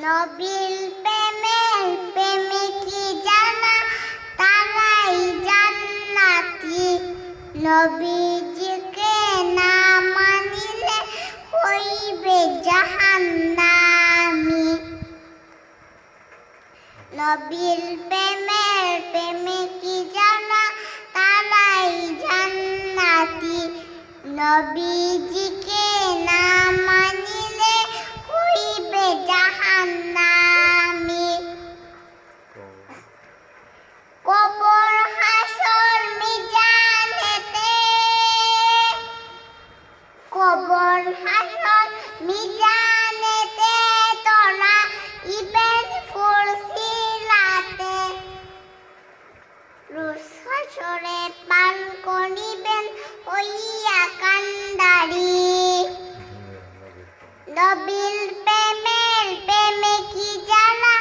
নবীর প্রেমের প্রেমিকি যারা তারাই জান্নাতি। নবীজিকে না মানিলে হইবে জাহান্নামী। নবীর প্রেমের প্রেমিকি যারা তারাই জান্নাতি। নবীজিকে না মানিলে হইবে জাহান্নামী। কবর হাসর মিজানেতে, কবর হাসর মিজানেতে তোরা ইবেন ফুলসিলাতে। রোজ হাসরে পান করিবেন হইয়া কান্ডারি। নবীর প্রেমের প্রেমিকি যারা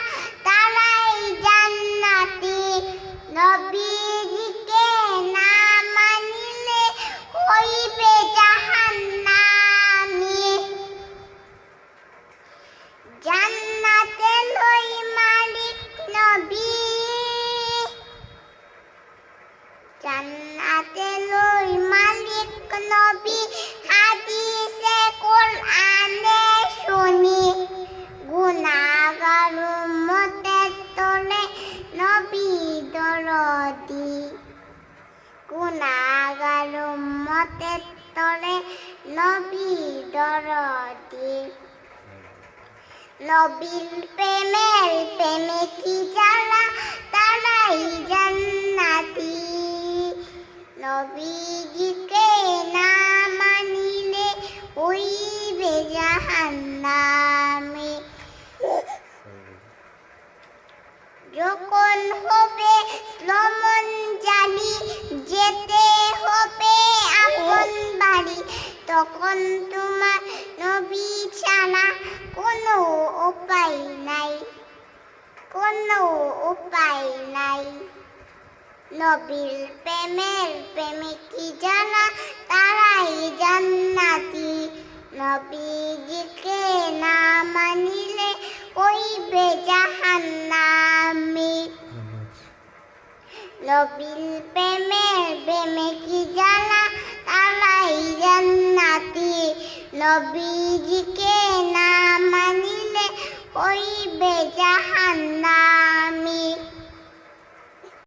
তারাই জান্নাতি। নবীজিকে না মানিলে হইবে জাহান্নামী। জান্নাতে লই মালিক নবী, জান্নাতে লই মালিক নবী। হাদিসে কোরআনে শুনি, গুনাহগার উম্মতের তরে নবী দরদি। গুনাহগার উম্মতের তরে নবী দরদি। নবীর প্রেমের প্রেমিকি যারা তারাই জান্নাতি। নবীজিকে না মানিলে হইবে জাহান্নামী। যখন হবে শ্রমণ জালি, যেতে হবে আপন বাড়ি। তখন তোমার নবী ছাড়া কোনো উপায় নাই, কোনো উপায় নাই। নবীর প্রেমের প্রেমিকি যারা তারাই জান্নাতি। নবীজিকে না মানিলে হইবে জাহান্নামী। নবীর প্রেমের প্রেমিকি যারা তারাই জান্নাতি। নবীজিকে না মানিলে হইবে জাহান্নামী।